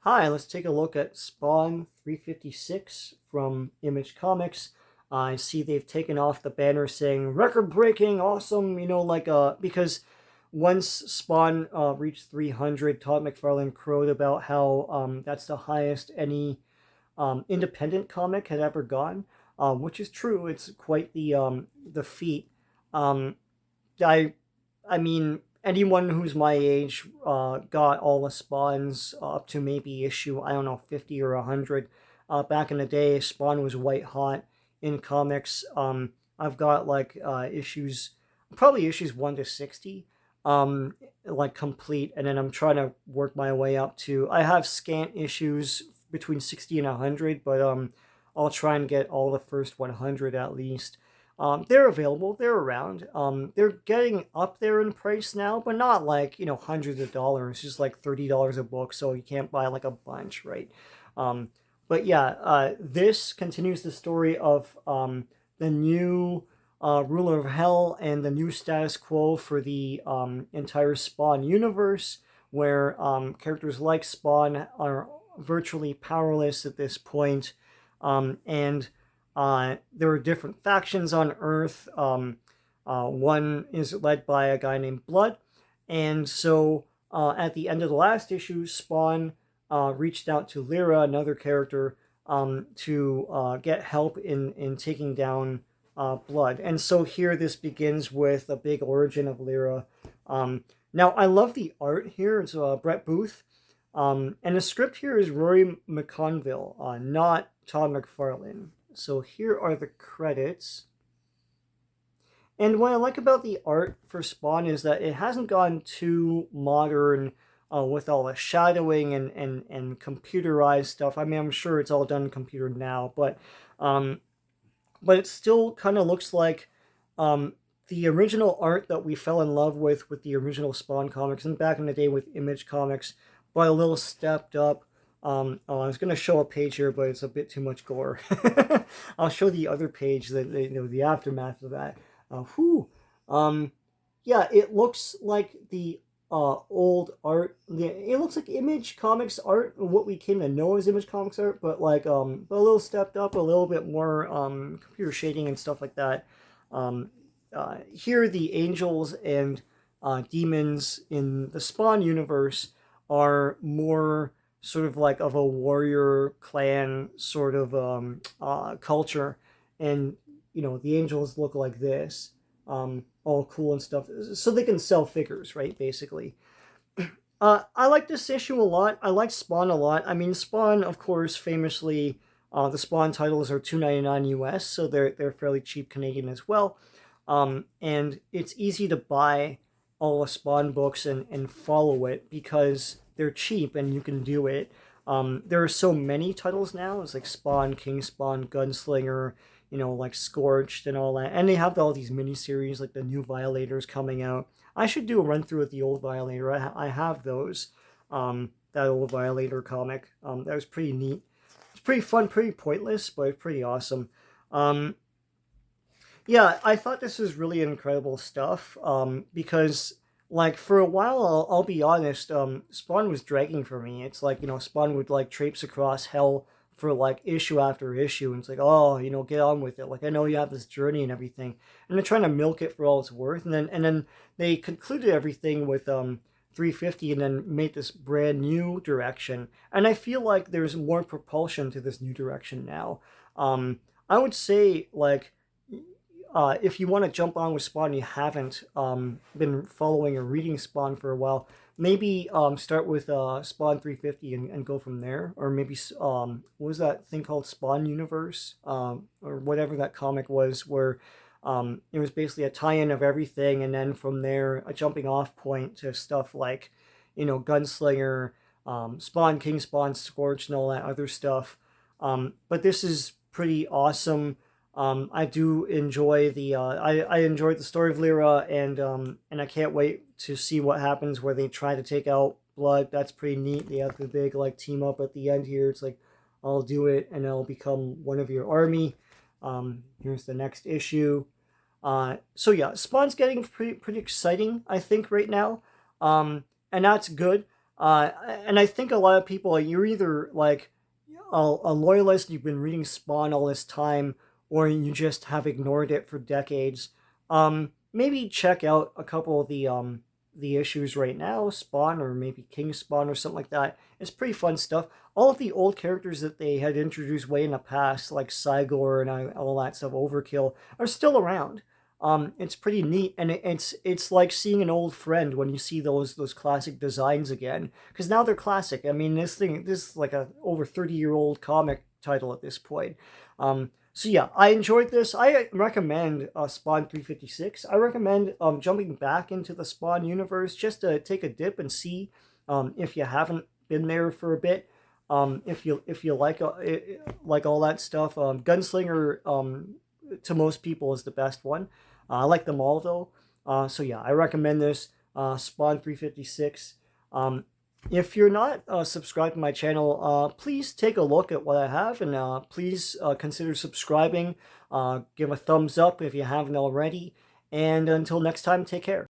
Hi, let's take a look at Spawn 356 from Image Comics. I see they've taken off the banner saying record breaking, awesome, because once Spawn reached 300, Todd McFarlane crowed about how that's the highest any independent comic had ever gone, which is true. It's quite the feat. Um, I I mean, anyone who's my age got all the spawns up to maybe issue, I don't know, 50 or 100. Back in the day, Spawn was white hot in comics. I've got probably issues 1 to 60, like complete, and then I'm trying to work my way up to. I have scant issues between 60 and 100, but I'll try and get all the first 100 at least. They're available. They're around. They're getting up there in price now, but not like hundreds of dollars. Just like $30 a book, so you can't buy like a bunch, right? Um, but yeah, this continues the story of the new ruler of hell and the new status quo for the entire Spawn universe, where characters like Spawn are virtually powerless at this point, and there are different factions on Earth. One is led by a guy named Blood. And so at the end of the last issue, Spawn reached out to Lyra, another character, to get help in taking down Blood. And so here this begins with a big origin of Lyra. Now, I love the art here. It's Brett Booth. And the script here is Rory McConville, not Todd McFarlane. So here are the credits. And what I like about the art for Spawn is that it hasn't gone too modern with all the shadowing and computerized stuff. I mean, I'm sure it's all done computer now, but it still kind of looks like the original art that we fell in love with the original Spawn comics and back in the day with Image Comics, but a little stepped up. I was going to show a page here, but it's a bit too much gore. I'll show the other page, the aftermath of that. Whew. Yeah, it looks like the old art. It looks like Image Comics art, what we came to know as Image Comics art, but a little stepped up, a little bit more computer shading and stuff like that. Here, the angels and demons in the Spawn universe are more sort of like of a warrior clan sort of culture, and the angels look like this, all cool and stuff, so they can sell figures, right? Basically, I like this issue a lot. I like Spawn a lot. I mean, Spawn, of course, famously, the Spawn titles are $2.99 US, so they're fairly cheap Canadian as well, and it's easy to buy all the Spawn books and follow it because they're cheap and you can do it. There are so many titles now. It's like Spawn, King Spawn, Gunslinger, like Scorched and all that. And they have all these miniseries, like the new Violators coming out. I should do a run through with the old Violator. I have those. That old Violator comic. That was pretty neat. It's pretty fun, pretty pointless, but it's pretty awesome. Yeah, I thought this was really incredible stuff because like for a while, I'll be honest, Spawn was dragging for me. It's like, Spawn would like traipse across hell for like issue after issue, and it's like, oh, get on with it. Like, I know you have this journey and everything, and they're trying to milk it for all it's worth, and then they concluded everything with 350, and then made this brand new direction. And I feel like there's more propulsion to this new direction now. I would say like if you want to jump on with Spawn, you haven't been following or reading Spawn for a while, maybe start with Spawn 350 and go from there. Or maybe, what was that thing called, Spawn Universe? Or whatever that comic was, where it was basically a tie-in of everything, and then from there, a jumping off point to stuff like, Gunslinger, Spawn, King Spawn, Scorch, and all that other stuff. But this is pretty awesome. I do enjoy I enjoyed the story of Lyra, and I can't wait to see what happens where they try to take out Blood. That's pretty neat. They have the big like team up at the end here. It's like, I'll do it and I'll become one of your army. Here's the next issue. So yeah, Spawn's getting pretty exciting, I think, right now, and that's good. And I think a lot of people, you're either like a loyalist, you've been reading Spawn all this time, or you just have ignored it for decades. Maybe check out a couple of the issues right now, Spawn or maybe King Spawn or something like that. It's pretty fun stuff. All of the old characters that they had introduced way in the past, like Cygor and all that stuff, Overkill, are still around. It's pretty neat, and it's like seeing an old friend when you see those classic designs again, because now they're classic. I mean, this is like a over 30-year-old comic title at this point. So yeah, I enjoyed this. I recommend Spawn 356. I recommend jumping back into the Spawn universe just to take a dip and see if you haven't been there for a bit. If you like all that stuff, Gunslinger to most people is the best one. I like them all though. So yeah, I recommend this Spawn 356. If you're not subscribed to my channel, please take a look at what I have, and please consider subscribing. Give a thumbs up if you haven't already. And until next time, take care.